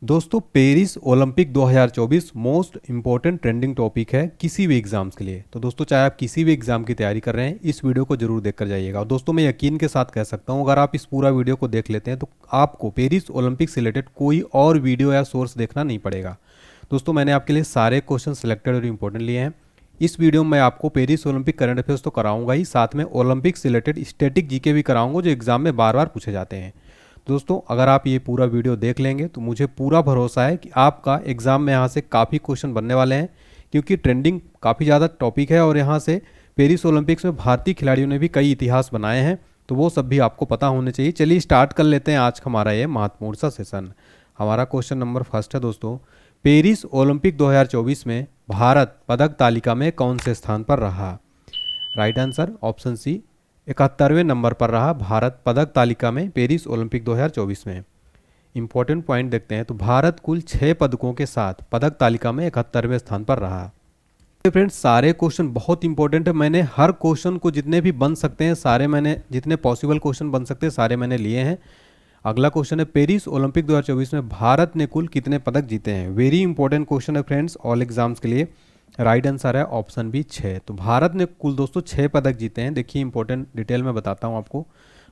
दोस्तों Paris Olympic 2024 most important trending topic है किसी भी एग्जाम्स के लिए। तो दोस्तों चाहे आप किसी भी एग्जाम की तैयारी कर रहे हैं, इस वीडियो को जरूर देखकर जाइएगा। और दोस्तों मैं यकीन के साथ कह सकता हूं, अगर आप इस पूरा वीडियो को देख लेते हैं तो आपको पेरिस ओलंपिक से रिलेटेड कोई और वीडियो या सोर्स देखना नहीं पड़ेगा। दोस्तों मैंने आपके लिए सारे क्वेश्चन सिलेक्टेड और इम्पोर्टेंट लिए हैं। इस वीडियो में मैं आपको पेरिस ओलंपिक करंट अफेयर्स तो कराऊंगा ही, साथ में ओलंपिक से रिलेटेड स्टैटिक जीके भी कराऊंगा जो एग्जाम में बार बार पूछे जाते हैं। दोस्तों अगर आप ये पूरा वीडियो देख लेंगे तो मुझे पूरा भरोसा है कि आपका एग्ज़ाम में यहाँ से काफ़ी क्वेश्चन बनने वाले हैं, क्योंकि ट्रेंडिंग काफ़ी ज़्यादा टॉपिक है और यहाँ से पेरिस ओलंपिक्स में भारतीय खिलाड़ियों ने भी कई इतिहास बनाए हैं, तो वो सब भी आपको पता होने चाहिए। चलिए स्टार्ट कर लेते हैं आज हमारा ये महत्वपूर्ण सा सेशन। हमारा क्वेश्चन नंबर फर्स्ट है दोस्तों, पेरिस ओलंपिक 2024 में भारत पदक तालिका में कौन से स्थान पर रहा? राइट आंसर ऑप्शन सी, 71वें नंबर पर रहा भारत पदक तालिका में पेरिस ओलंपिक 2024 में। इंपॉर्टेंट पॉइंट देखते हैं तो भारत कुल 6 पदकों के साथ पदक तालिका में 71वें स्थान पर रहा। फ्रेंड्स सारे क्वेश्चन बहुत इंपॉर्टेंट है, मैंने हर क्वेश्चन को जितने भी बन सकते हैं सारे मैंने, जितने पॉसिबल क्वेश्चन बन सकते हैं सारे मैंने लिए हैं। अगला क्वेश्चन है, पेरिस ओलंपिक 2024 में भारत ने कुल कितने पदक जीते हैं? वेरी इंपॉर्टेंट क्वेश्चन है फ्रेंड्स ऑल एग्जाम्स के लिए। राइट आंसर है ऑप्शन बी 6। तो भारत ने कुल दोस्तों 6 पदक जीते हैं। देखिए इंपॉर्टेंट डिटेल में बताता हूं आपको।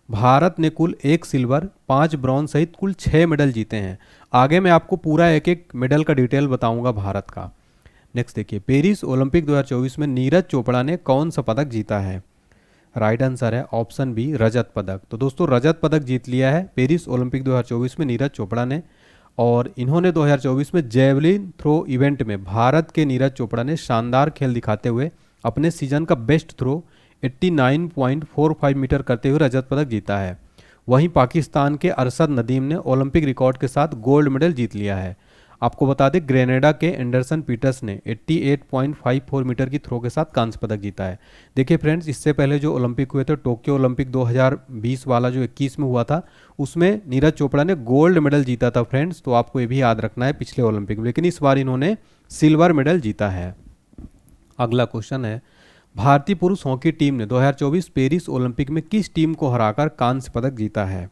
भारत ने कुल 1 सिल्वर 5 ब्रॉन्ज सहित कुल 6 मेडल जीते हैं। आगे मैं आपको पूरा एक एक मेडल का डिटेल बताऊंगा भारत का। नेक्स्ट देखिए, पेरिस ओलंपिक 2024 में नीरज चोपड़ा ने कौन सा पदक जीता है? राइट आंसर है ऑप्शन बी रजत पदक। तो दोस्तों रजत पदक जीत लिया है पेरिस ओलंपिक 2024 में नीरज चोपड़ा ने। और इन्होंने 2024 में जेवलिन थ्रो इवेंट में भारत के नीरज चोपड़ा ने शानदार खेल दिखाते हुए अपने सीजन का बेस्ट थ्रो 89.45 मीटर करते हुए रजत पदक जीता है। वहीं पाकिस्तान के अरशद नदीम ने ओलंपिक रिकॉर्ड के साथ गोल्ड मेडल जीत लिया है। आपको बता दें ग्रेनेडा के एंडरसन पीटर्स ने 88.54 मीटर की थ्रो के साथ कांस्य पदक जीता है। देखिए फ्रेंड्स, इससे पहले जो ओलंपिक हुए थे, टोक्यो ओलंपिक 2020 वाला जो 21 में हुआ था, उसमें नीरज चोपड़ा ने गोल्ड मेडल जीता था फ्रेंड्स। तो आपको ये भी याद रखना है पिछले ओलंपिक में, लेकिन इस बार इन्होंने सिल्वर मेडल जीता है। अगला क्वेश्चन है, भारतीय पुरुष हॉकी टीम ने 2024 पेरिस ओलंपिक में किस टीम को हराकर कांस्य पदक जीता है?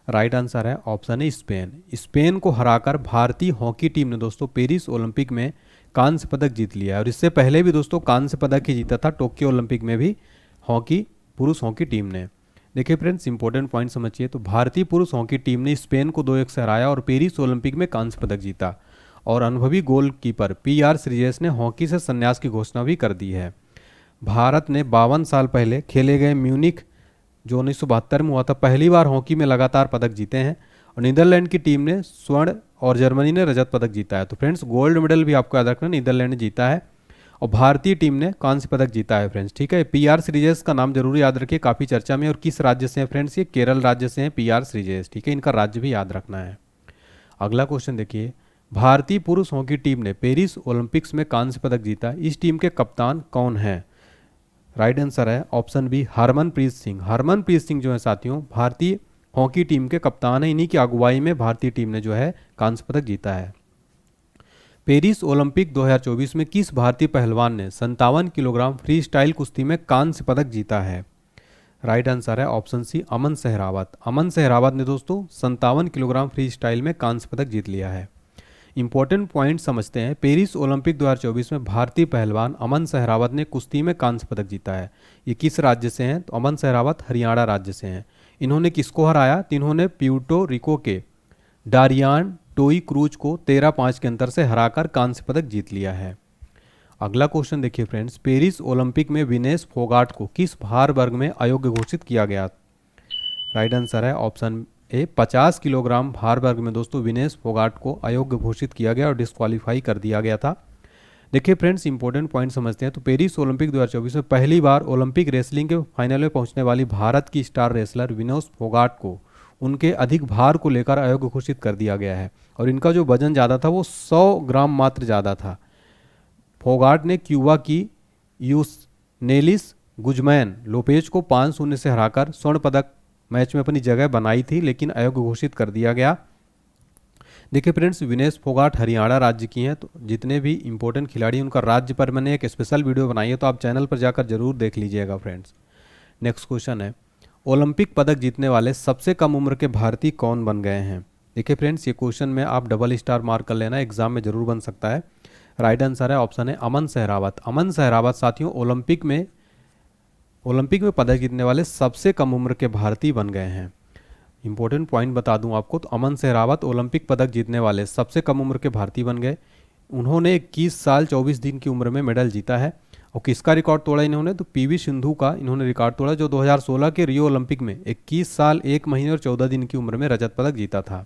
राइट आंसर है ऑप्शन है स्पेन। स्पेन को हराकर भारतीय हॉकी टीम ने दोस्तों पेरिस ओलंपिक में कांस्य पदक जीत लिया है। और इससे पहले भी दोस्तों कांस्य पदक ही जीता था टोक्यो ओलंपिक में भी पुरुष हॉकी टीम ने। देखिए फ्रेंड्स इंपॉर्टेंट पॉइंट समझिए, तो भारतीय पुरुष हॉकी टीम ने स्पेन को 2-1 से हराया और पेरिस ओलंपिक में कांस्य पदक जीता। और अनुभवी गोलकीपर PR श्रीजेश ने हॉकी से संन्यास की घोषणा भी कर दी है। भारत ने 52 साल पहले खेले गए म्यूनिख जो 1972 में हुआ था, पहली बार हॉकी में लगातार पदक जीते हैं। और नीदरलैंड की टीम ने स्वर्ण और जर्मनी ने रजत पदक जीता है। तो फ्रेंड्स गोल्ड मेडल भी आपको याद रखना, नीदरलैंड ने जीता है और भारतीय टीम ने कांस्य पदक जीता है फ्रेंड्स। ठीक है, PR श्रीजेश का नाम जरूर याद रखिए, काफ़ी चर्चा में। और किस राज्य से हैं फ्रेंड्स? ये केरल राज्य से हैं PR श्रीजेश। ठीक है, इनका राज्य भी याद रखना है। अगला क्वेश्चन देखिए, भारतीय पुरुष हॉकी टीम ने पेरिस ओलंपिक्स में कांस्य पदक जीता, इस टीम के कप्तान कौन है? राइट आंसर है ऑप्शन बी हरमनप्रीत सिंह। हरमनप्रीत सिंह जो है साथियों भारतीय हॉकी टीम के कप्तान है। इन्हीं की अगुवाई में भारतीय टीम ने जो है कांस्य पदक जीता है। पेरिस ओलंपिक 2024 में किस भारतीय पहलवान ने 57 किलोग्राम फ्री स्टाइल कुश्ती में कांस्य पदक जीता है? राइट आंसर है ऑप्शन सी अमन सहरावत। अमन सहरावत ने दोस्तों 57 किलोग्राम फ्री स्टाइल में कांस्य पदक जीत लिया है। इंपॉर्टेंट पॉइंट समझते हैं, पेरिस ओलंपिक 2024 में भारतीय पहलवान अमन सहरावत ने कुश्ती में कांस्य पदक जीता है। ये किस राज्य से हैं? तो अमन सहरावत हरियाणा राज्य से हैं। इन्होंने किसको हराया? तो इन्होंने प्यूर्टो रिको के डारियान टोई क्रूज को 13-5 के अंतर से हराकर कांस्य पदक जीत लिया है। अगला क्वेश्चन देखिए फ्रेंड्स, पेरिस ओलंपिक में विनेश फोगाट को किस भार वर्ग में अयोग्य घोषित किया गया? राइट आंसर है ऑप्शन ए 50 किलोग्राम भार वर्ग में दोस्तों विनेश फोगाट को अयोग्य घोषित किया गया और डिस्क्वालीफाई कर दिया गया था। देखिए फ्रेंड्स इंपॉर्टेंट पॉइंट समझते हैं, तो पेरिस ओलंपिक 2024 में पहली बार ओलंपिक रेसलिंग के फाइनल में पहुंचने वाली भारत की स्टार रेसलर विनेश फोगाट को उनके अधिक भार को लेकर अयोग्य घोषित कर दिया गया है। और इनका जो वजन ज़्यादा था वो 100 ग्राम मात्र ज़्यादा था। फोगाट ने क्यूबा की यूसनेलिस गुजमैन लोपेज को 5-0 से हराकर स्वर्ण पदक मैच में अपनी जगह बनाई थी, लेकिन अयोग्य घोषित कर दिया गया। देखिए फ्रेंड्स विनेश फोगाट हरियाणा राज्य की हैं। तो जितने भी इंपॉर्टेंट खिलाड़ी उनका राज्य पर मैंने एक स्पेशल वीडियो बनाई है, तो आप चैनल पर जाकर जरूर देख लीजिएगा फ्रेंड्स। नेक्स्ट क्वेश्चन है, ओलंपिक पदक जीतने वाले सबसे कम उम्र के भारतीय कौन बन गए हैं? देखिए फ्रेंड्स, ये क्वेश्चन में आप डबल स्टार मार्क कर लेना, एग्जाम में जरूर बन सकता है। राइट आंसर है ऑप्शन है अमन सहरावत। अमन सहरावत साथियों ओलंपिक में पदक जीतने वाले सबसे कम उम्र के भारतीय बन गए हैं। इंपॉर्टेंट पॉइंट बता दूं आपको, तो अमन सहरावत ओलंपिक पदक जीतने वाले सबसे कम उम्र के भारतीय बन गए। उन्होंने 21 साल 24 दिन की उम्र में मेडल जीता है। और किसका रिकॉर्ड तोड़ा इन्होंने, तो पीवी सिंधु का इन्होंने रिकॉर्ड तोड़ा, जो 2016 के रियो ओलंपिक में 21 साल 1 महीने और 14 दिन की उम्र में रजत पदक जीता था।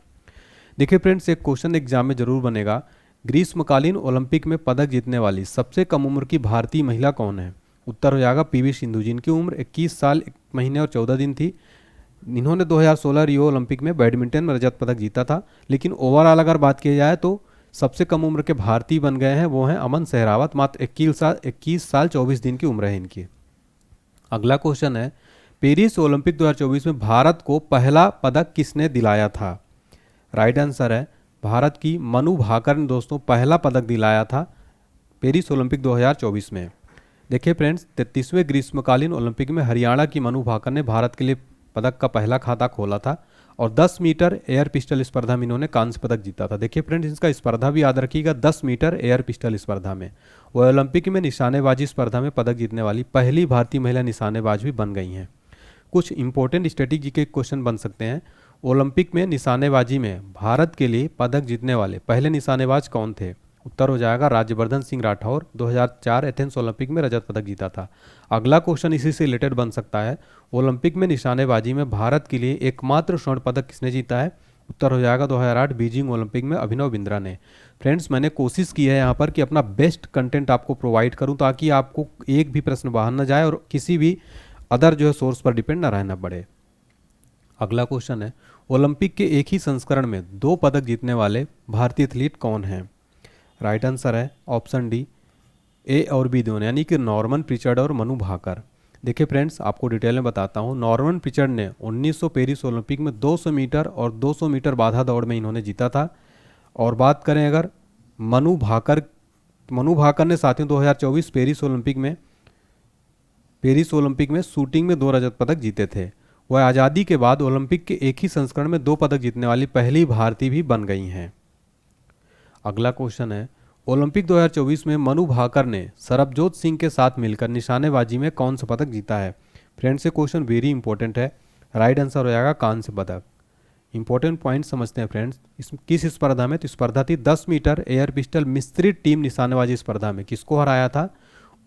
देखिए फ्रेंड्स, एक क्वेश्चन एग्जाम में जरूर बनेगा, ग्रीष्मकालीन ओलंपिक में पदक जीतने वाली सबसे कम उम्र की भारतीय महिला कौन है। उत्तर हो जाएगा पीवी सिंधु, जिनकी उम्र 21 साल 1 महीने और 14 दिन थी। इन्होंने 2016 रियो ओलंपिक में बैडमिंटन में रजत पदक जीता था। लेकिन ओवरऑल अगर बात की जाए तो सबसे कम उम्र के भारतीय बन गए हैं वो हैं अमन सहरावत। मात्र 21 साल 24 दिन की उम्र है इनकी। अगला क्वेश्चन है, पेरिस ओलंपिक 2024 में भारत को पहला पदक किसने दिलाया था। राइट आंसर है भारत की मनु भाकर ने दोस्तों पहला पदक दिलाया था पेरिस ओलंपिक 2024 में। देखिए फ्रेंड्स, 33वें ग्रीष्मकालीन ओलंपिक में हरियाणा की मनु भाकर ने भारत के लिए पदक का पहला खाता खोला था और 10 मीटर एयर पिस्टल स्पर्धा में इन्होंने कांस्य पदक जीता था। देखिए फ्रेंड्स, इसका स्पर्धा भी याद रखिएगा, 10 मीटर एयर पिस्टल स्पर्धा में। वो ओलंपिक में निशानेबाजी स्पर्धा में पदक जीतने वाली पहली भारतीय महिला निशानेबाज भी बन गई हैं। कुछ इंपॉर्टेंट स्ट्रेटेजी के क्वेश्चन बन सकते हैं। ओलंपिक में निशानेबाजी में भारत के लिए पदक जीतने वाले पहले निशानेबाज कौन थे। उत्तर हो जाएगा राज्यवर्धन सिंह राठौर, 2004 एथेंस ओलंपिक में रजत पदक जीता था। अगला क्वेश्चन इसी से रिलेटेड बन सकता है, ओलंपिक में निशानेबाजी में भारत के लिए एकमात्र स्वर्ण पदक किसने जीता है। उत्तर हो जाएगा 2008 बीजिंग ओलंपिक में अभिनव बिंद्रा ने। फ्रेंड्स, मैंने कोशिश की है यहाँ पर कि अपना बेस्ट कंटेंट आपको प्रोवाइड करूँ ताकि आपको एक भी प्रश्न बाहर न जाए और किसी भी अदर जो है सोर्स पर डिपेंड न रहना पड़े। अगला क्वेश्चन है, ओलंपिक के एक ही संस्करण में 2 पदक जीतने वाले भारतीय एथलीट कौन हैं। राइट आंसर है ऑप्शन डी, ए और बी दोनों, यानी कि नॉर्मन प्रिचर्ड और मनु भाकर। देखिए फ्रेंड्स, आपको डिटेल में बताता हूँ। नॉर्मन प्रिचर्ड ने 1900 पेरिस ओलंपिक में 200 मीटर और 200 मीटर बाधा दौड़ में इन्होंने जीता था। और बात करें अगर मनु भाकर ने साथियों 2024 पेरिस ओलंपिक में शूटिंग में 2 रजत पदक जीते थे। वह आज़ादी के बाद ओलंपिक के एक ही संस्करण में 2 पदक जीतने वाली पहली भारतीय भी बन गई हैं। अगला क्वेश्चन है, ओलंपिक 2024 में मनु भाकर ने सरबजोत सिंह के साथ मिलकर निशानेबाजी में कौन सा पदक जीता है। फ्रेंड्स, ये क्वेश्चन वेरी इंपॉर्टेंट है। राइट आंसर हो जाएगा कांस्य पदक। इंपॉर्टेंट पॉइंट समझते हैं फ्रेंड्स, किस स्पर्धा में, तो स्पर्धा थी 10 मीटर एयर पिस्टल मिश्रित टीम निशानेबाजी स्पर्धा में। किसको हराया था,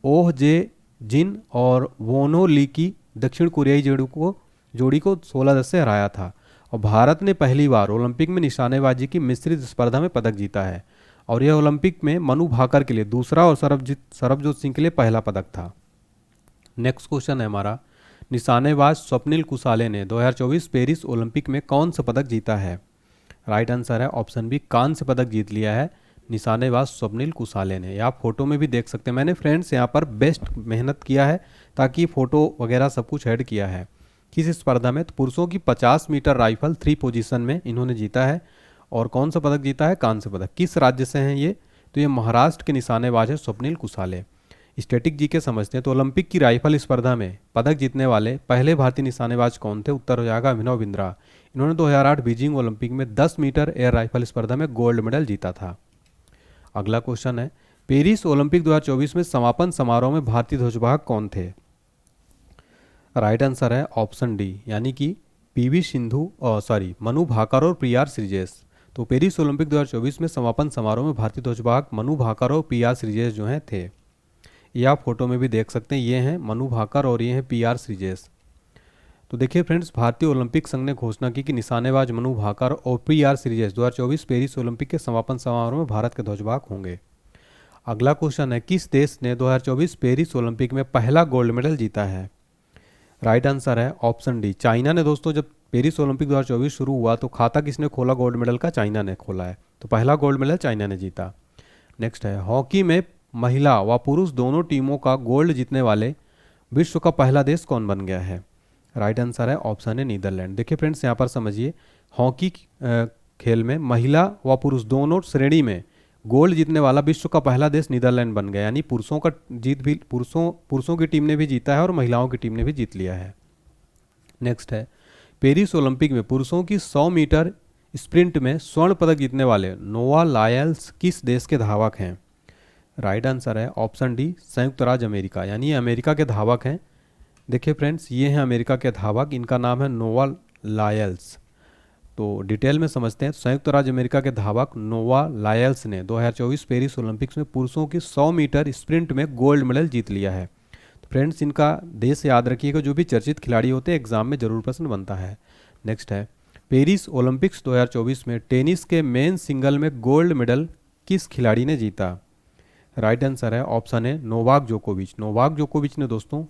ओह जे जिन और वोनो ली की दक्षिण कोरियाई जोड़ी को 16-10 से हराया था। और भारत ने पहली बार ओलंपिक में निशानेबाजी की मिश्रित स्पर्धा में पदक जीता है और यह ओलंपिक में मनु भाकर के लिए दूसरा और सरबजोत सिंह के लिए पहला पदक था। नेक्स्ट क्वेश्चन है हमारा, निशानेबाज स्वप्निल कुसाले ने 2024 पेरिस ओलंपिक में कौन सा पदक जीता है। राइट आंसर है ऑप्शन बी, कांस्य पदक जीत लिया है निशानेबाज स्वप्निल कुसाले ने। आप फोटो में भी देख सकते हैं। मैंने फ्रेंड्स यहाँ पर बेस्ट मेहनत किया है ताकि फोटो वगैरह सब कुछ ऐड किया है। किस स्पर्धा में, तो पुरुषों की 50 मीटर राइफल 3 पोजीशन में इन्होंने जीता है। और कौन सा पदक जीता है, कांस्य पदक। किस राज्य से हैं ये, तो ये महाराष्ट्र के निशानेबाज है स्वप्निल कुसाले। स्टैटिक जीके समझते हैं, तो ओलंपिक की राइफल स्पर्धा में पदक जीतने वाले पहले भारतीय निशानेबाज कौन थे। उत्तर हो जाएगा अभिनव बिंद्रा। इन्होंने 2008 बीजिंग ओलंपिक में 10 मीटर एयर राइफल स्पर्धा में गोल्ड मेडल जीता था। अगला क्वेश्चन है, पेरिस ओलंपिक 2024 में समापन समारोह में भारतीय ध्वजवाहक कौन थे। राइट आंसर है ऑप्शन डी, यानी कि मनु भाकर और पीआर श्रीजेश। तो पेरिस ओलंपिक 2024 में समापन समारोह में भारतीय ध्वजवाहक मनु भाकर और पीआर श्रीजेश जो हैं थे। ये आप फोटो में भी देख सकते हैं, ये हैं मनु भाकर और ये हैं पीआर श्रीजेश। तो देखिए फ्रेंड्स, भारतीय ओलंपिक संघ ने घोषणा की कि निशानेबाज मनु भाकर और पीआर श्रीजेश 2024 पेरिस ओलंपिक के समापन समारोह में भारत के ध्वजवाहक होंगे। अगला क्वेश्चन है, किस देश ने 2024 पेरिस ओलंपिक में पहला गोल्ड मेडल जीता है। राइट आंसर है ऑप्शन डी, चाइना ने। दोस्तों, जब पेरिस ओलंपिक 2024 शुरू हुआ तो खाता किसने खोला गोल्ड मेडल का, चाइना ने खोला है। तो पहला गोल्ड मेडल चाइना ने जीता। नेक्स्ट है, हॉकी में महिला व पुरुष दोनों टीमों का गोल्ड जीतने वाले विश्व का पहला देश कौन बन गया है। राइट आंसर है ऑप्शन है नीदरलैंड। देखिए फ्रेंड्स, यहाँ पर समझिए, हॉकी खेल में महिला व पुरुष दोनों श्रेणी में गोल्ड जीतने वाला विश्व का पहला देश नीदरलैंड बन गया। यानी पुरुषों की टीम ने भी जीता है और महिलाओं की टीम ने भी जीत लिया है। नेक्स्ट है, पेरिस ओलंपिक में पुरुषों की 100 मीटर स्प्रिंट में स्वर्ण पदक जीतने वाले नोवा लायल्स किस देश के धावक हैं? राइट आंसर है ऑप्शन डी, संयुक्त राज्य अमेरिका, यानी ये अमेरिका के धावक हैं। देखिए फ्रेंड्स, ये हैं अमेरिका के धावक, इनका नाम है नोवा लायल्स। तो डिटेल में समझते हैं। संयुक्त राज्य अमेरिका के धावक नोवा लायल्स ने 2024 पेरिस ओलंपिक्स में पुरुषों की 100 मीटर स्प्रिंट में गोल्ड मेडल जीत लिया है। तो फ्रेंड्स, इनका देश याद रखिएगा, जो भी चर्चित खिलाड़ी होते हैं एग्जाम में जरूर प्रश्न बनता है। नेक्स्ट है, पेरिस ओलंपिक्स 2024 में टेनिस के मेन सिंगल में गोल्ड मेडल किस खिलाड़ी ने जीता? राइट आंसर है ऑप्शन है नोवाक जोकोविच। नोवाक जोकोविच ने दोस्तों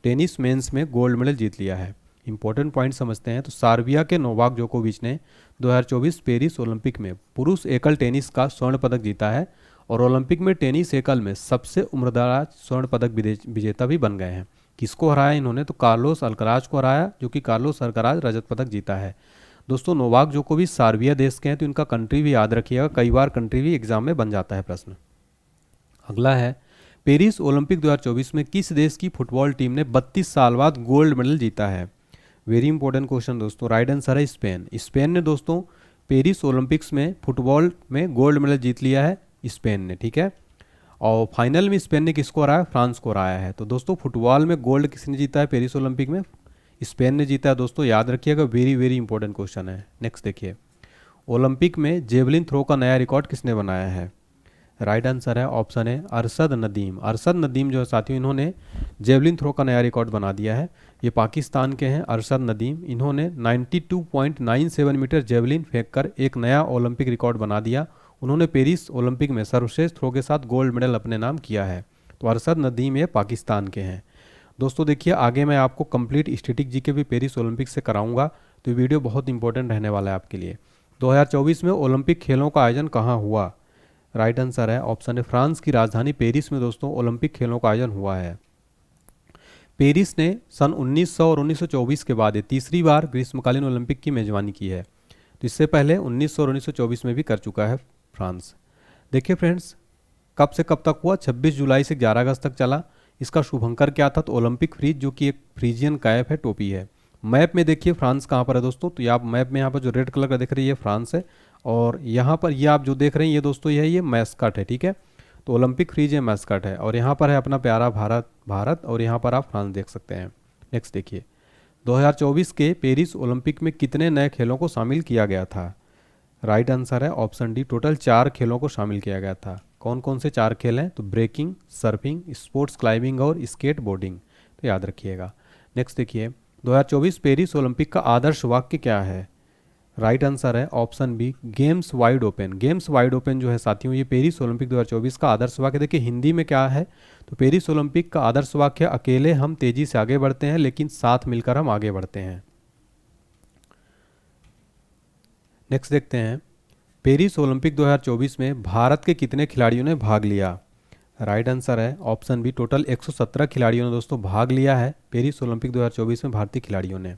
टेनिस मेंस में गोल्ड मेडल जीत लिया है। इंपॉर्टेंट पॉइंट समझते हैं। तो सर्बिया के नोवाक जोकोविच ने 2024 पेरिस ओलंपिक में पुरुष एकल टेनिस का स्वर्ण पदक जीता है और ओलंपिक में टेनिस एकल में सबसे उम्रदराज स्वर्ण पदक विजेता भी बन गए हैं। किसको हराया इन्होंने? तो कार्लोस अल्कराज को हराया, जो कि कार्लोस अल्कराज रजत पदक जीता है। दोस्तों, नोवाक जोकोविच सर्बिया देश के हैं, तो इनका कंट्री भी याद रखिएगा, कई बार कंट्री भी एग्जाम में बन जाता है प्रश्न। अगला है, पेरिस ओलंपिक 2024 में किस देश की फुटबॉल टीम ने 32 साल बाद गोल्ड मेडल जीता है? वेरी इंपॉर्टेंट क्वेश्चन दोस्तों। राइट आंसर है स्पेन। स्पेन ने दोस्तों पेरिस ओलंपिक्स में फुटबॉल में गोल्ड मेडल जीत लिया है, स्पेन ने, ठीक है। और फाइनल में स्पेन ने किसको हराया? फ्रांस को हराया है। तो दोस्तों, फुटबॉल में गोल्ड किसने जीता है पेरिस ओलंपिक में? स्पेन ने जीता है दोस्तों, याद रखिएगा, वेरी वेरी इंपॉर्टेंट क्वेश्चन है। नेक्स्ट देखिए, ओलंपिक में जेवलिन थ्रो का नया रिकॉर्ड किसने बनाया है? राइट आंसर है ऑप्शन है अरशद नदीम। अरशद नदीम जो है साथियों, इन्होंने जेवलिन थ्रो का नया रिकॉर्ड बना दिया है। ये पाकिस्तान के हैं अरशद नदीम। इन्होंने 92.97 मीटर जेवलिन फेंककर एक नया ओलंपिक रिकॉर्ड बना दिया। उन्होंने पेरिस ओलंपिक में सर्वश्रेष्ठ थ्रो के साथ गोल्ड मेडल अपने नाम किया है। तो अरशद नदीम ये पाकिस्तान के हैं। दोस्तों देखिए, आगे मैं आपको कंप्लीट स्टैटिक जी के भी पेरिस ओलंपिक से कराऊंगा, तो ये वीडियो बहुत इंपॉर्टेंट रहने वाला है आपके लिए। 2024 में ओलंपिक खेलों का आयोजन कहाँ हुआ? राइट आंसर है ऑप्शन है फ्रांस की राजधानी पेरिस में दोस्तों ओलंपिक खेलों का आयोजन हुआ है। पेरिस ने सन 1900 और 1924 के बाद तीसरी बार ग्रीष्मकालीन ओलंपिक की मेजबानी की है। तो इससे पहले 1900 और 1924 में भी कर चुका है फ्रांस। देखिए फ्रेंड्स, कब से कब तक हुआ? 26 जुलाई से 11 अगस्त तक चला। इसका शुभंकर क्या था? तो ओलंपिक फ्रीज, जो कि एक फ्रीजियन कैप है, टोपी है। मैप में देखिए फ्रांस कहाँ पर है दोस्तों, तो आप मैप में यहाँ पर जो रेड कलर का देख रही है फ्रांस है, और यहाँ पर ये आप जो देख रहे हैं ये दोस्तों ये मैस्कट है, ठीक है। तो ओलंपिक फ्रीज ये मैस्कट है, और यहाँ पर है अपना प्यारा भारत, और यहाँ पर आप फ्रांस देख सकते हैं। नेक्स्ट देखिए, 2024 के पेरिस ओलंपिक में कितने नए खेलों को शामिल किया गया था? राइट आंसर है ऑप्शन डी, टोटल 4 खेलों को शामिल किया गया था। कौन कौन से 4 खेल हैं? तो ब्रेकिंग, सर्फिंग, स्पोर्ट्स क्लाइंबिंग और स्केट बोर्डिंग, तो याद रखिएगा। नेक्स्ट देखिए, 2024 पेरिस ओलंपिक का आदर्श वाक्य क्या है? राइट आंसर है option B, games wide open. Games wide open जो है साथियों, ये पेरिस ओलंपिक 2024 का आदर्श वाक्य। देखिए हिंदी में क्या है, तो पेरिस ओलंपिक का आदर्श वाक्य, अकेले हम तेजी से आगे बढ़ते हैं लेकिन साथ मिलकर हम आगे बढ़ते हैं। नेक्स्ट देखते हैं, पेरिस ओलंपिक 2024 में भारत के कितने खिलाड़ियों ने भाग लिया? राइट आंसर है ऑप्शन बी, टोटल 117 खिलाड़ियों ने दोस्तों भाग लिया है पेरिस ओलंपिक 2024 में, भारतीय खिलाड़ियों ने।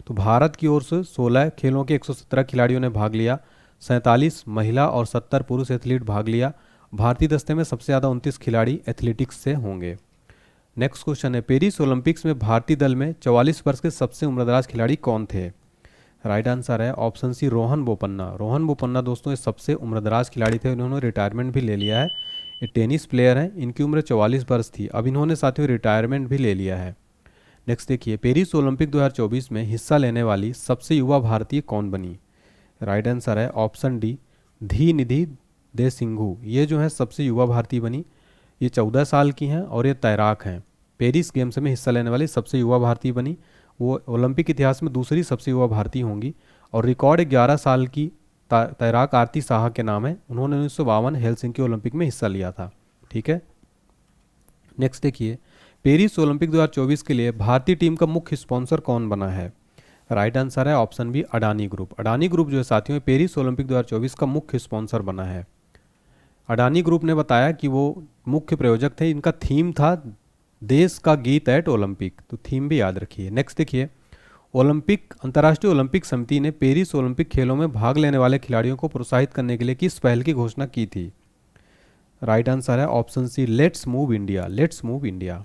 तो भारत की ओर से 16 खेलों के 117 खिलाड़ियों ने भाग लिया, 47 महिला और 70 पुरुष एथलीट भाग लिया। भारतीय दस्ते में सबसे ज़्यादा 29 खिलाड़ी एथलेटिक्स से होंगे। नेक्स्ट क्वेश्चन है, पेरिस ओलंपिक्स में भारतीय दल में 44 वर्ष के सबसे उम्रदराज खिलाड़ी कौन थे? राइट आंसर है ऑप्शन सी, रोहन बोपन्ना। रोहन बोपन्ना दोस्तों ये सबसे उम्रदराज खिलाड़ी थे, इन्होंने रिटायरमेंट भी ले लिया है। ये टेनिस प्लेयर हैं, इनकी उम्र 44 वर्ष थी, अब इन्होंने साथियों रिटायरमेंट भी ले लिया है। नेक्स्ट देखिए, पेरिस ओलंपिक 2024 में हिस्सा लेने वाली सबसे युवा भारतीय कौन बनी? राइट आंसर है ऑप्शन डी, धी निधि दे सिंघू। ये जो है सबसे युवा भारतीय बनी। ये 14 साल की हैं और ये तैराक हैं। पेरिस गेम्स में हिस्सा लेने वाली सबसे युवा भारतीय बनी। वो ओलंपिक इतिहास में दूसरी सबसे युवा भारतीय होंगी, और रिकॉर्ड 11 साल की तैराक आरती साहा के नाम है। उन्होंने 1952 हेलसिंकी ओलंपिक में हिस्सा लिया था, ठीक है। नेक्स्ट देखिए, पेरिस ओलंपिक 2024 के लिए भारतीय टीम का मुख्य स्पॉन्सर कौन बना है? राइट आंसर है option B, Adani group. Adani group जो है साथियों पेरिस ओलंपिक 2024 का मुख्य स्पॉन्सर बना है। अडानी ग्रुप ने बताया कि वो मुख्य प्रायोजक थे। इनका थीम था देश का गीत एट ओलंपिक, तो थीम भी याद रखिए। नेक्स्ट देखिए, अंतर्राष्ट्रीय ओलंपिक समिति ने पेरिस ओलंपिक खेलों में भाग लेने वाले खिलाड़ियों को प्रोत्साहित करने के लिए किस पहल की घोषणा की थी? राइट आंसर है option C, let's move India. Let's move India.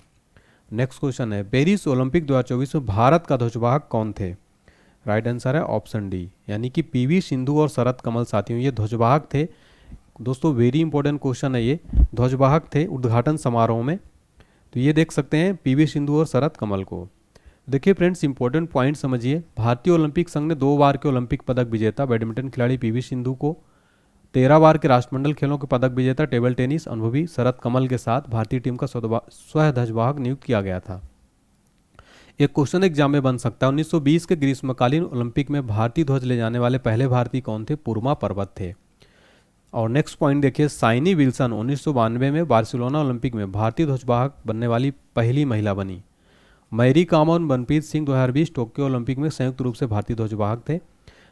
Next question है, पेरिस ओलंपिक 2024 में भारत का ध्वजवाहक कौन थे? राइट आंसर है ऑप्शन डी, यानी कि पीवी सिंधु और शरत कमल साथियों ये ध्वजवाहक थे। दोस्तों वेरी इंपॉर्टेंट क्वेश्चन है, ये ध्वजवाहक थे उद्घाटन समारोह में। तो ये देख सकते हैं पीवी सिंधु और शरत कमल को। देखिए फ्रेंड्स इंपॉर्टेंट पॉइंट समझिए। भारतीय ओलंपिक संघ ने 2 बार के ओलंपिक पदक विजेता बैडमिंटन खिलाड़ी पीवी सिंधु को, 13 बार के राष्ट्रमंडल खेलों के पदक विजेता टेबल टेनिस अनुभवी शरत कमल के साथ भारतीय टीम का स्वयं ध्वजवाहक नियुक्त किया गया था। एक क्वेश्चन एग्जाम में बन सकता है, 1920 के ग्रीष्मकालीन ओलंपिक में भारतीय ध्वज ले जाने वाले पहले भारतीय कौन थे? पुरमा पर्वत थे। और नेक्स्ट पॉइंट देखिए, साइनी विल्सन 1992 में बार्सिलोना ओलंपिक में भारतीय ध्वजवाहक बनने वाली पहली महिला बनी। मैरी कॉम और मनप्रीत सिंह 2020 टोक्यो ओलंपिक में संयुक्त रूप से भारतीय ध्वजवाहक थे।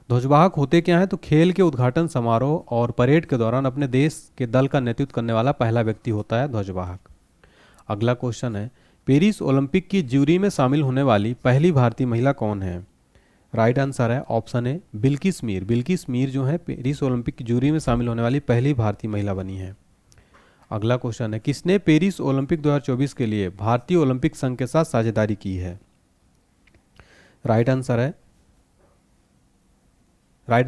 ध्वजवाहक होते क्या हैं? तो खेल के उद्घाटन समारोह और परेड के दौरान अपने देश के दल का नेतृत्व करने वाला पहला व्यक्ति होता है ध्वजवाहक। अगला क्वेश्चन है, पेरिस ओलंपिक की ज्यूरी में शामिल होने वाली पहली भारतीय महिला कौन है? राइट आंसर है ऑप्शन ए बिल्किस मीर। बिल्किस मीर जो है पेरिस ओलंपिक की ज्यूरी में शामिल होने वाली पहली भारतीय महिला बनी है। अगला क्वेश्चन है, किसने पेरिस ओलंपिक 2024 के लिए भारतीय ओलंपिक संघ के साथ साझेदारी की है? राइट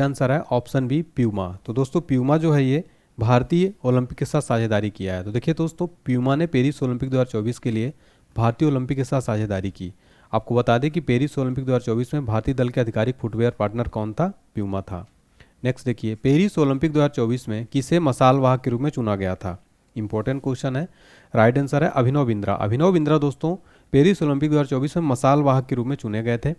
आंसर है ऑप्शन बी प्यूमा। तो दोस्तों प्यूमा जो है ये भारतीय ओलंपिक के साथ साझेदारी किया है। तो देखिए दोस्तों प्यूमा ने पेरिस ओलंपिक 2024 के लिए भारतीय ओलंपिक के साथ साझेदारी की। आपको बता दें कि पेरिस ओलंपिक 2024 में भारतीय दल के आधिकारिक फुटवेयर पार्टनर कौन था? प्यूमा था। नेक्स्ट देखिए, पेरिस ओलंपिक 2024 में किसे मसाल वाहक के रूप में चुना गया था? इंपॉर्टेंट क्वेश्चन है। राइट आंसर है अभिनव बिंद्रा। अभिनव बिंद्रा दोस्तों पेरिस ओलंपिक 2024 में मसाल वाहक के रूप में चुने गए थे।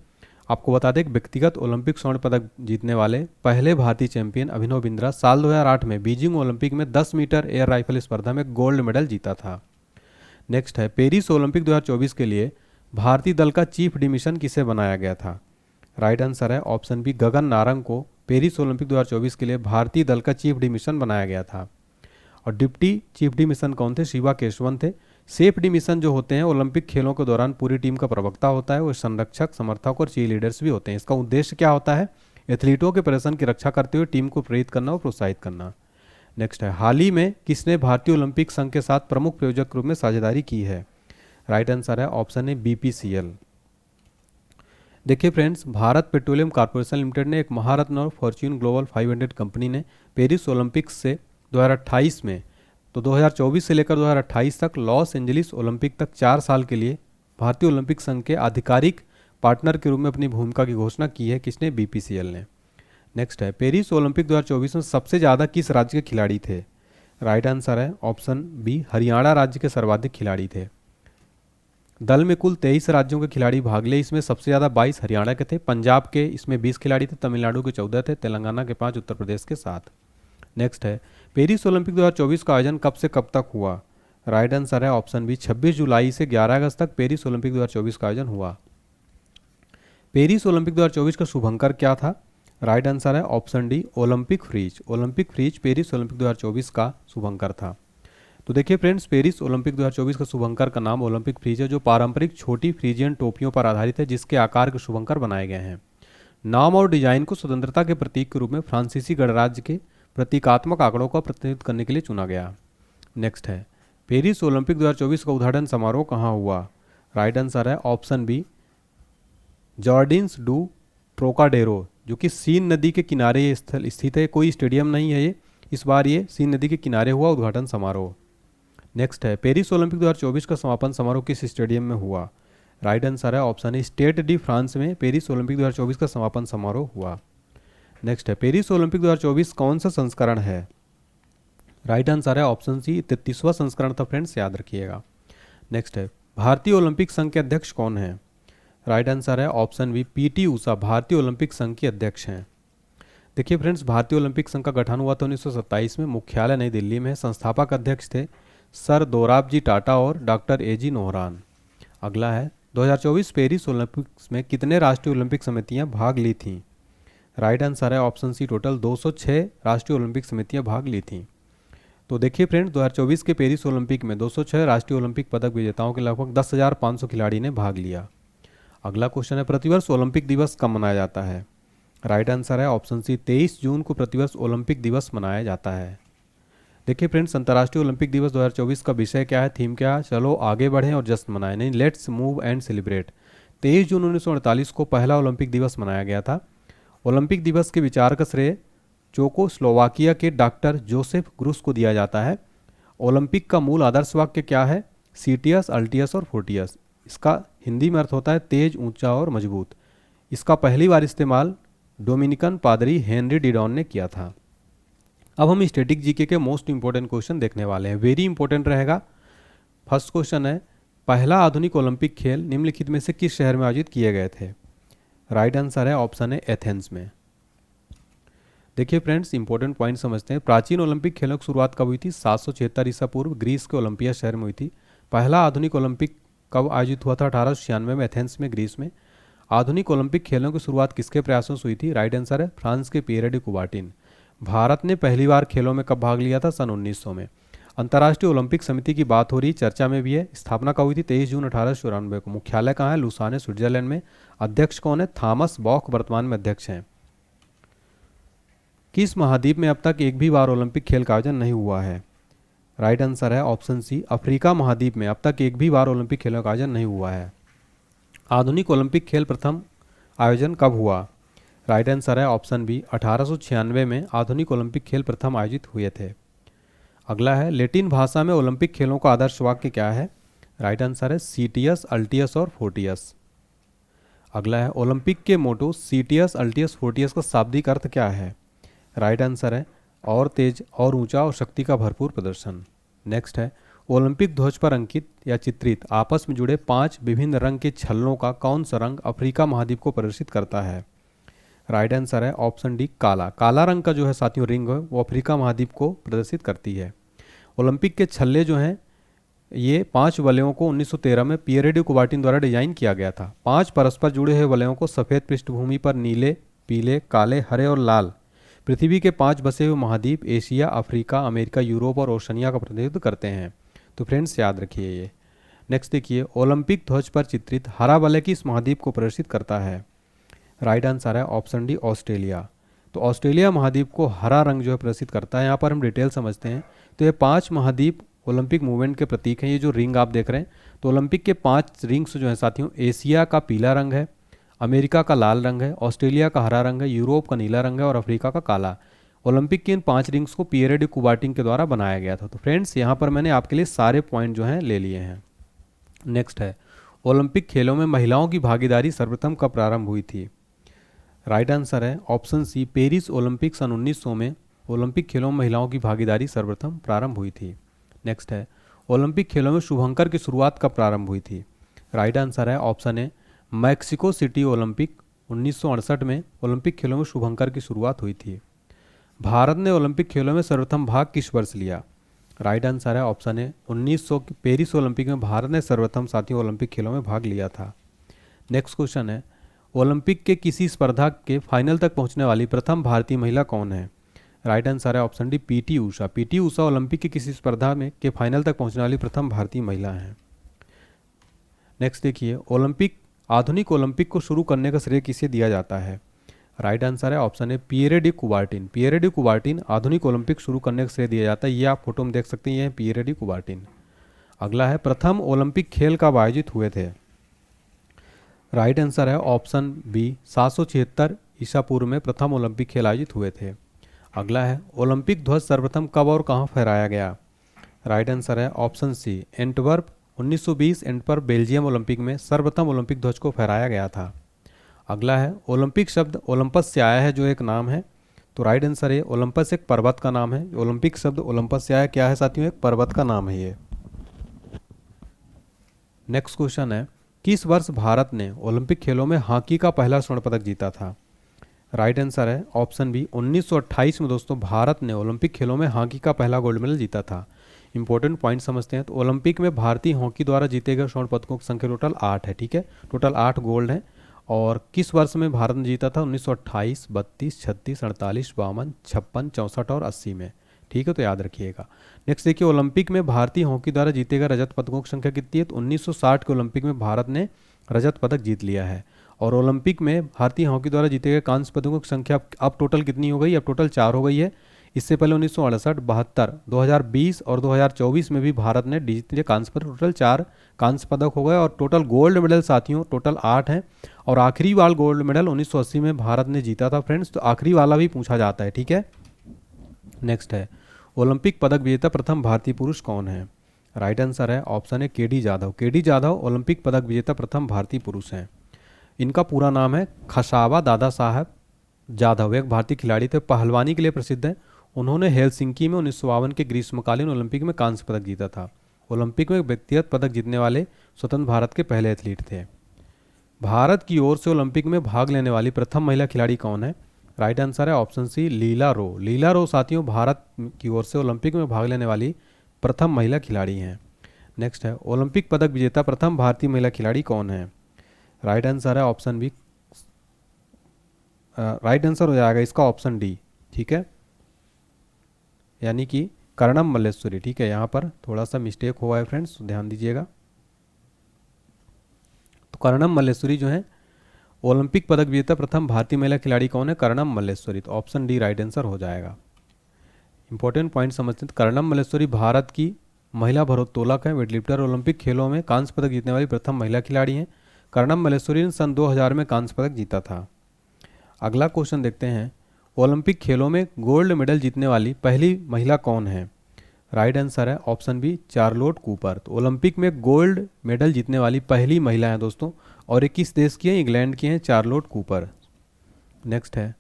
आपको बता दें कि व्यक्तिगत ओलंपिक स्वर्ण पदक जीतने वाले पहले भारतीय चैंपियन अभिनव बिंद्रा साल 2008 में बीजिंग ओलंपिक में 10 मीटर एयर राइफल स्पर्धा में गोल्ड मेडल जीता था। नेक्स्ट है, पेरिस ओलंपिक 2024 के लिए भारतीय दल का चीफ डिमिशन किसे बनाया गया था? राइट आंसर है ऑप्शन बी गगन नारंग को पेरिस ओलंपिक 2024 के लिए भारतीय दल का चीफ डिमिशन बनाया गया था। और डिप्टी चीफ डिमिशन कौन थे? शिवा केशवन थे। सेफ डिमिशन जो होते हैं ओलंपिक खेलों के दौरान पूरी टीम का प्रवक्ता होता है, वो संरक्षक, समर्थक और चीयर लीडर्स भी होते हैं। इसका उद्देश्य क्या होता है? एथलीटों के प्रदर्शन की रक्षा करते हुए टीम को प्रेरित करना और प्रोत्साहित करना। नेक्स्ट है, हाल ही में किसने भारतीय ओलंपिक संघ के साथ प्रमुख प्रायोजक के रूप में साझेदारी की है? राइट आंसर है ऑप्शन ए बीपीसीएल। देखिए friends, Bharat petroleum corporation limited ने एक महारत्न और फॉर्च्यून ग्लोबल 500 कंपनी ने पेरिस ओलंपिक्स से 2028 में, तो 2024 से लेकर 2028 तक लॉस एंजलिस ओलंपिक तक 4 साल के लिए भारतीय ओलंपिक संघ के आधिकारिक पार्टनर के रूप में अपनी भूमिका की घोषणा की है। किसने? बीपीसीएल ने। नेक्स्ट है, पेरिस ओलंपिक 2024 में सबसे ज़्यादा किस राज्य के खिलाड़ी थे? राइट आंसर है ऑप्शन बी हरियाणा राज्य के सर्वाधिक खिलाड़ी थे। दल में कुल 23 राज्यों के खिलाड़ी भाग ले, इसमें सबसे ज़्यादा 22 हरियाणा के थे, पंजाब के इसमें 20 खिलाड़ी थे, तमिलनाडु के 14 थे, तेलंगाना के 5, उत्तर प्रदेश के 7। नेक्स्ट है, पेरिस ओलंपिक 2024 का आयोजन कब से कब तक हुआ? राइट आंसर है ऑप्शन बी 26 जुलाई से 11 अगस्त तक पेरिस ओलंपिक 2024 का आयोजन हुआ। पेरिस ओलंपिक 2024 का शुभंकर क्या था? राइट आंसर है option D Olympic freeze. Olympic freeze Paris Olympic 2024 का शुभंकर था। तो देखिए फ्रेंड्स, पेरिस ओलंपिक 2024 का शुभंकर का नाम ओलंपिक फ्रीज है, जो पारंपरिक छोटी फ्रीजियन टोपियों पर आधारित है, जिसके आकार के शुभंकर बनाए गए हैं। नाम और डिजाइन को स्वतंत्रता के प्रतीक के रूप में फ्रांसीसी गणराज्य के प्रतीकात्मक आंकड़ों का प्रतिनिधित्व करने के लिए चुना गया। नेक्स्ट है, पेरिस ओलंपिक 2024 का उद्घाटन समारोह कहाँ हुआ? राइट आंसर है ऑप्शन बी जॉर्डिन्स डू ट्रोकाडेरो, जो कि सीन नदी के किनारे ये स्थल स्थित है। कोई स्टेडियम नहीं है ये, इस बार ये सीन नदी के किनारे हुआ उद्घाटन समारोह। नेक्स्ट है, पेरिस ओलंपिक 2024 का समापन समारोह किस स्टेडियम में हुआ? राइट आंसर है option A Stade de France में पेरिस ओलंपिक 2024 का समापन समारोह हुआ। नेक्स्ट है, पेरिस ओलंपिक 2024 कौन सा संस्करण है? राइट आंसर है ऑप्शन सी 33वां संस्करण था फ्रेंड्स, याद रखिएगा। नेक्स्ट है, भारतीय ओलंपिक संघ के अध्यक्ष कौन है? राइट आंसर है ऑप्शन बी पीटी ऊषा भारतीय ओलंपिक संघ के अध्यक्ष हैं। देखिए फ्रेंड्स, भारतीय ओलंपिक संघ का गठन हुआ था 1927 में, मुख्यालय नई दिल्ली में। संस्थापक अध्यक्ष थे सर दोराबजी टाटा और डॉक्टर एजी नोहरान। अगला है, 2024 पेरिस ओलंपिक्स में कितने राष्ट्रीय ओलंपिक समितियां भाग ली थीं? राइट आंसर है ऑप्शन सी टोटल 206 राष्ट्रीय ओलंपिक समितियां भाग ली थीं। तो देखिए फ्रेंड्स, 2024 के पेरिस ओलंपिक में 206 राष्ट्रीय ओलंपिक पदक विजेताओं के लगभग 10,500 खिलाड़ी ने भाग लिया। अगला क्वेश्चन है, प्रतिवर्ष ओलंपिक दिवस कब मनाया जाता है? राइट आंसर है ऑप्शन सी 23 जून को प्रतिवर्ष ओलंपिक दिवस मनाया जाता है। देखिए फ्रेंड्स, अंतर्राष्ट्रीय ओलंपिक दिवस 2024 का विषय क्या है, थीम क्या है? चलो आगे बढ़ें और जश्न मनाएं, नहीं लेट्स मूव एंड सेलिब्रेट। 23 जून 1948 को पहला ओलंपिक दिवस मनाया गया था। ओलंपिक दिवस के विचार का श्रेय चेकोस्लोवाकिया के डॉक्टर जोसेफ ग्रुस को दिया जाता है। ओलंपिक का मूल आदर्श वाक्य क्या है? सीटियस, अल्टियस और फोर्टियस। इसका हिंदी में अर्थ होता है तेज, ऊंचा और मजबूत। इसका पहली बार इस्तेमाल डोमिनिकन पादरी हेनरी डिडॉन ने किया था। अब हम स्टैटिक जीके के मोस्ट इंपॉर्टेंट क्वेश्चन देखने वाले हैं, वेरी इंपॉर्टेंट रहेगा। फर्स्ट क्वेश्चन है, पहला आधुनिक ओलंपिक खेल निम्नलिखित में से किस शहर में आयोजित किए गए थे? राइट आंसर है ऑप्शन है एथेंस में। देखिए फ्रेंड्स, इंपॉर्टेंट पॉइंट समझते हैं। प्राचीन ओलंपिक खेलों की शुरुआत कब हुई थी? 776 ईसा पूर्व ग्रीस के ओलंपिया शहर में हुई थी। पहला आधुनिक ओलंपिक कब आयोजित हुआ था? 1896 में एथेंस में, ग्रीस में। आधुनिक ओलंपिक खेलों की शुरुआत किसके प्रयासों से हुई थी? राइट आंसर है फ्रांस के पियरे डी कुबार्टिन। भारत ने पहली बार खेलों में कब भाग लिया था? सन 1900 में। अंतर्राष्ट्रीय ओलंपिक समिति की बात हो रही, चर्चा में भी है। स्थापना कब हुई थी? 23 जून 1894 को। मुख्यालय कहाँ है? लुसाने, स्विट्जरलैंड में। अध्यक्ष कौन है? थॉमस बॉक वर्तमान में अध्यक्ष हैं। किस महाद्वीप में अब तक एक भी बार ओलंपिक खेल का आयोजन नहीं हुआ है? राइट आंसर है ऑप्शन सी, अफ्रीका महाद्वीप में अब तक एक भी बार ओलंपिक खेलों का आयोजन नहीं हुआ है। आधुनिक ओलंपिक खेल प्रथम आयोजन कब हुआ? राइट आंसर है ऑप्शन बी, 1896 में आधुनिक ओलंपिक खेल प्रथम आयोजित हुए थे। अगला है, लैटिन भाषा में ओलंपिक खेलों का आदर्श वाक्य क्या है? राइट आंसर है सीटियस, अल्टियस और फोर्टियस। अगला है, ओलंपिक के मोटो सीटियस, अल्टियस, फोर्टियस का शाब्दिक अर्थ क्या है? राइट आंसर है और तेज, और ऊंचा और शक्ति का भरपूर प्रदर्शन। नेक्स्ट है, ओलंपिक ध्वज पर अंकित या चित्रित आपस में जुड़े 5 विभिन्न रंग के छल्लों का कौन सा रंग अफ्रीका महाद्वीप को प्रदर्शित करता है? राइट आंसर है ऑप्शन डी, काला। काला रंग का जो है साथियों रिंग है वो अफ्रीका महाद्वीप को प्रदर्शित करती है। ओलंपिक के छल्ले जो हैं ये 5 वलयों को 1913 में पियरे डी कुबार्टिन द्वारा डिजाइन किया गया था। 5 परस्पर जुड़े हुए वलयों को सफ़ेद पृष्ठभूमि पर नीले, पीले, काले, हरे और लाल पृथ्वी के 5 बसे हुए महाद्वीप एशिया, अफ्रीका, अमेरिका, यूरोप और ओशनिया का प्रतिनिधित्व करते हैं। तो फ्रेंड्स याद रखिए ये। नेक्स्ट देखिए, ओलंपिक ध्वज पर चित्रित हरा वलय किस महाद्वीप को प्रदर्शित करता है? राइट आंसर है ऑप्शन डी, ऑस्ट्रेलिया। तो ऑस्ट्रेलिया महाद्वीप को हरा रंग जो है प्रदर्शित करता है। यहाँ पर हम डिटेल समझते हैं। तो ये 5 महाद्वीप ओलंपिक मूवमेंट के प्रतीक हैं। ये जो रिंग आप देख रहे हैं, तो ओलंपिक के 5 रिंग्स जो हैं साथियों, एशिया का पीला रंग है, अमेरिका का लाल रंग है, ऑस्ट्रेलिया का हरा रंग है, यूरोप का नीला रंग है और अफ्रीका का काला। ओलंपिक के इन 5 रिंग्स को पियरे डी कुबार्टिन के द्वारा बनाया गया था। तो फ्रेंड्स यहाँ पर मैंने आपके लिए सारे पॉइंट जो हैं ले लिए हैं। नेक्स्ट है, ओलंपिक खेलों में महिलाओं की भागीदारी सर्वप्रथम कब प्रारंभ हुई थी? राइट आंसर है ऑप्शन सी, पेरिस ओलंपिक सन 1900 में ओलंपिक खेलों में महिलाओं की भागीदारी सर्वप्रथम प्रारंभ हुई थी। नेक्स्ट है, ओलंपिक खेलों में शुभंकर की शुरुआत कब प्रारंभ हुई थी? राइट आंसर है option A, Mexico city Olympic 1968 में ओलंपिक खेलों में शुभंकर की शुरुआत हुई थी। भारत ने ओलंपिक खेलों में सर्वप्रथम भाग किस वर्ष लिया? राइट आंसर है ऑप्शन ए, 1900 के पेरिस ओलंपिक में भारत ने सर्वप्रथम साथियों ओलंपिक खेलों में भाग लिया था। नेक्स्ट क्वेश्चन है, ओलंपिक के किसी स्पर्धा के फाइनल तक पहुंचने वाली प्रथम भारतीय महिला कौन है? राइट आंसर है option D, PT Usha. PT Usha Olympic के किसी स्पर्धा में के फाइनल तक पहुंचने वाली प्रथम भारतीय महिला हैं। नेक्स्ट देखिए, आधुनिक ओलंपिक को शुरू करने का श्रेय किसे दिया जाता है? राइट आंसर है ऑप्शन है पियरे डी कुबार्टिन। पियरे डी कुबार्टिन आधुनिक ओलंपिक शुरू करने का श्रेय दिया जाता है। ये आप फोटो में देख सकते हैं, ये है पियरे डी कुबार्टिन। अगला है, प्रथम ओलंपिक खेल कब आयोजित हुए थे? राइट आंसर है ऑप्शन बी, 776 ईसा पूर्व में प्रथम ओलंपिक खेल आयोजित हुए थे। अगला है, ओलंपिक ध्वज सर्वप्रथम कब और कहाँ फहराया गया? राइट आंसर है option C, Antwerp 1920 Antwerp Belgium Olympic में सर्वप्रथम ओलंपिक ध्वज को फहराया गया था। अगला है, ओलंपिक शब्द ओलंपस से आया है जो एक नाम है। तो राइट आंसर है, ओलंपस एक पर्वत का नाम है। ओलंपिक शब्द ओलंपस से आया, क्या है साथियों? एक पर्वत का नाम है ये। नेक्स्ट क्वेश्चन है, किस वर्ष भारत ने ओलंपिक खेलों में हॉकी का पहला स्वर्ण पदक जीता था? राइट आंसर है ऑप्शन बी, 1928 में दोस्तों भारत ने ओलंपिक खेलों में हॉकी का पहला गोल्ड मेडल जीता था। इंपॉर्टेंट पॉइंट समझते हैं। तो ओलंपिक में भारतीय हॉकी द्वारा जीते गए स्वर्ण पदकों की संख्या टोटल 8 है। ठीक है, टोटल 8 गोल्ड है। और किस वर्ष में भारत ने जीता था? 1928, 32, 36, 48, 52, 56, 64 और 80 में। ठीक है, तो याद रखिएगा। नेक्स्ट देखिए, ओलंपिक में भारतीय हॉकी द्वारा जीते गए रजत पदकों की संख्या कितनी है? तो 1960 के ओलंपिक में भारत ने रजत पदक जीत लिया है। और ओलंपिक में भारतीय हॉकी द्वारा जीते गए कांस्य पदकों की संख्या अब टोटल कितनी हो गई? अब टोटल 4 हो गई है। इससे पहले 1968, 72, 2020 और 2024 में भी भारत ने डिजिटल कांस्य पदक, टोटल 4 कांस्य पदक हो गए और टोटल गोल्ड मेडल साथियों टोटल 8 हैं। और आखिरी वाला गोल्ड मेडल 1980 में भारत ने जीता था फ्रेंड्स, तो आखिरी वाला भी पूछा जाता है, ठीक है। नेक्स्ट है, ओलंपिक पदक विजेता प्रथम भारतीय पुरुष कौन है? राइट आंसर है ऑप्शन है KD Jadhav. KD Jadhav Olympic पदक विजेता प्रथम भारतीय पुरुष हैं। इनका पूरा नाम है खशाबा दादा साहब जाधव, एक भारतीय खिलाड़ी थे, पहलवानी के लिए प्रसिद्ध हैं। उन्होंने हेलसिंकी में 1952 के ग्रीष्मकालीन ओलंपिक में कांस्य पदक जीता था। ओलंपिक में व्यक्तिगत पदक जीतने वाले स्वतंत्र भारत के पहले एथलीट थे। भारत की ओर से ओलंपिक में भाग लेने वाली प्रथम महिला खिलाड़ी कौन है? राइट आंसर है ऑप्शन सी लीला रो। लीला रो साथियों भारत की ओर से ओलंपिक में भाग लेने वाली प्रथम महिला खिलाड़ी हैं। नेक्स्ट है, ओलंपिक पदक विजेता प्रथम भारतीय महिला खिलाड़ी कौन है? राइट आंसर है ऑप्शन बी, राइट आंसर हो जाएगा इसका ऑप्शन डी, ठीक है, यानी कि कर्णम मल्लेश्वरी। ठीक है, यहाँ पर थोड़ा सा मिस्टेक हुआ है फ्रेंड्स, ध्यान दीजिएगा। तो कर्णम मल्लेश्वरी जो है ओलंपिक पदक विजेता प्रथम भारतीय महिला खिलाड़ी कौन है? कर्णम मल्लेश्वरी। तो ऑप्शन डी राइट आंसर हो जाएगा। इंपॉर्टेंट पॉइंट समझते हैं। कर्णम मल्लेश्वरी भारत की महिला भारोत्तोलक है, वेटलिफ्टर। ओलंपिक खेलों में कांस्य पदक जीतने वाली प्रथम महिला खिलाड़ी हैं। कर्णम मल्लेश्वरी ने सन 2000 में कांस्य पदक जीता था। अगला क्वेश्चन देखते हैं, ओलंपिक खेलों में गोल्ड मेडल जीतने वाली पहली महिला कौन है? राइट आंसर है ऑप्शन बी चार्लोट कूपर। तो ओलंपिक में गोल्ड मेडल जीतने वाली पहली महिला है दोस्तों, और ये किस देश की है? इंग्लैंड की हैं, चार्लोट कूपर। नेक्स्ट है,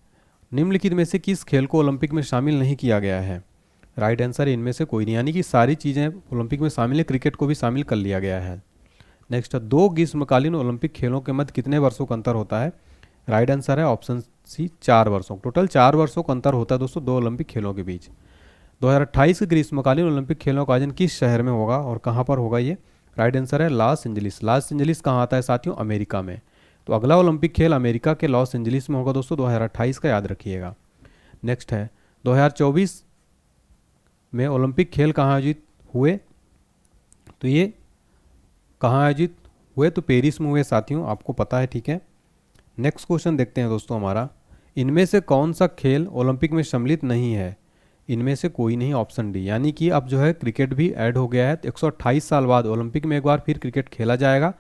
निम्नलिखित में से किस खेल को ओलंपिक में शामिल नहीं किया गया है? राइट आंसर इनमें से कोई नहीं, यानी कि सारी चीज़ें ओलंपिक में शामिल है, क्रिकेट को भी शामिल कर लिया गया है। नेक्स्ट है, 2 ग्रीष्मकालीन ओलंपिक खेलों के मध्य कितने वर्षों का अंतर होता है? राइट आंसर है ऑप्शन सी 4 वर्षों। टोटल 4 वर्षों का अंतर होता है दोस्तों 2 ओलंपिक खेलों के बीच। 2028 के ग्रीष्मकालीन ओलंपिक खेलों का आयोजन किस शहर में होगा और कहाँ पर होगा ये? राइट आंसर है लॉस एंजलिस। लॉस एंजलिस कहाँ आता है साथियों? अमेरिका में। तो अगला ओलंपिक खेल अमेरिका के लॉस एंजलिस में होगा दोस्तों 2028 का, याद रखिएगा। नेक्स्ट है, 2024 में ओलंपिक खेल कहाँ आयोजित हुए? तो ये कहाँ आयोजित हुए? तो पेरिस में हुए साथियों, आपको पता है, ठीक है। नेक्स्ट क्वेश्चन देखते हैं दोस्तों हमारा, इनमें से कौन सा खेल ओलंपिक में सम्मिलित नहीं है? इनमें से कोई नहीं, ऑप्शन डी। यानी कि अब जो है क्रिकेट भी ऐड हो गया है। 128 साल बाद ओलंपिक में एक बार फिर क्रिकेट खेला जाएगा।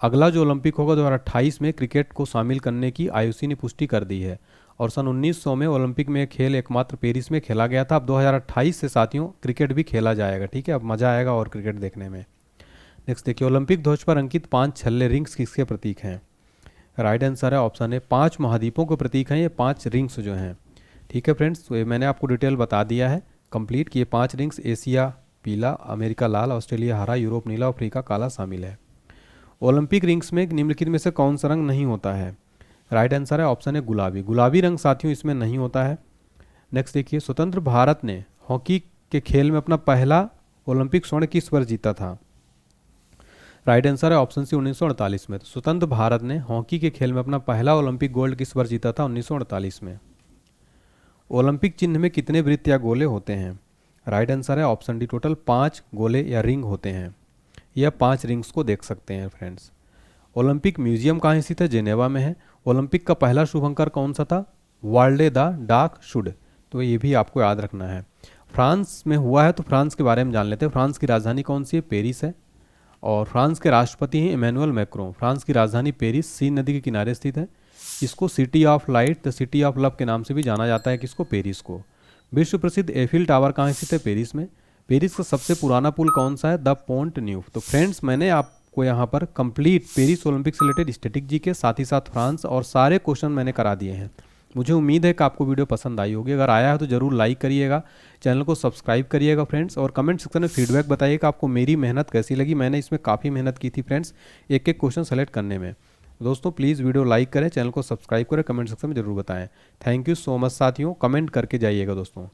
अगला जो ओलंपिक होगा 2028 में क्रिकेट को शामिल करने की आईओसी ने पुष्टि कर दी है। और सन 1900 में ओलंपिक में खेल एकमात्र पेरिस में खेला गया था। अब 2028 से साथियों क्रिकेट भी खेला जाएगा, ठीक है। अब मज़ा आएगा और क्रिकेट देखने में। नेक्स्ट देखिए, ओलंपिक ध्वज पर अंकित 5 छल्ले रिंग्स किसके प्रतीक हैं? राइट आंसर है ऑप्शन है 5 महाद्वीपों के प्रतीक हैं ये 5 रिंग्स जो हैं, ठीक है फ्रेंड्स। तो ये मैंने आपको डिटेल बता दिया है कंप्लीट कि ये 5 रिंग्स एशिया पीला, अमेरिका लाल, ऑस्ट्रेलिया हरा, यूरोप नीला, अफ्रीका काला शामिल है। ओलंपिक रिंग्स में निम्नलिखित में से कौन सा रंग नहीं होता है? राइट आंसर है ऑप्शन है गुलाबी। गुलाबी रंग साथियों इसमें नहीं होता है। नेक्स्ट देखिए, स्वतंत्र भारत ने हॉकी के खेल में अपना पहला ओलंपिक स्वर्ण किस वर्ष जीता था? राइट आंसर है ऑप्शन सी 1948 में। तो स्वतंत्र भारत ने हॉकी के खेल में अपना पहला ओलंपिक गोल्ड किस वर्ष जीता था? 1948 में। ओलंपिक चिन्ह में कितने वृत्त या गोले होते हैं? राइट आंसर है ऑप्शन डी टोटल 5 गोले या रिंग होते हैं। यह 5 रिंग्स को देख सकते हैं फ्रेंड्स। ओलंपिक म्यूजियम कहाँ स्थित है? जेनेवा में है। ओलंपिक का पहला शुभंकर कौन सा था? वाल्डे द डाक शुड। तो ये भी आपको याद रखना है। फ्रांस में हुआ है, तो फ्रांस के बारे में जान लेते हैं। फ्रांस की राजधानी कौन सी है? पेरिस है। और फ्रांस के राष्ट्रपति हैं इमैनुअल मैक्रों। फ्रांस की राजधानी पेरिस सीन नदी के किनारे स्थित है। इसको city of light the city of love के नाम से भी जाना जाता है। किसको? पेरिस को। विश्व प्रसिद्ध एफिल टावर कहाँ स्थित है? पेरिस में। पेरिस का सबसे पुराना पुल कौन सा है? The Pont Neuf. तो फ्रेंड्स मैंने आपको यहाँ पर कंप्लीट पेरिस ओलंपिक से रिलेटेड स्टैटिक जी के साथ ही साथ फ्रांस और सारे क्वेश्चन मैंने करा दिए हैं। मुझे उम्मीद है कि आपको वीडियो पसंद आई होगी। अगर आया है तो ज़रूर लाइक करिएगा, चैनल को सब्सक्राइब करिएगा फ्रेंड्स, और कमेंट सेक्शन में फीडबैक बताइएगा आपको मेरी मेहनत कैसी लगी। मैंने इसमें काफ़ी मेहनत की थी फ्रेंड्स, एक एक क्वेश्चन सेलेक्ट करने में। दोस्तों प्लीज़ वीडियो लाइक करें, चैनल को सब्सक्राइब करें, कमेंट सेक्शन में ज़रूर बताएं। थैंक यू सो मच साथियों, कमेंट करके जाइएगा दोस्तों।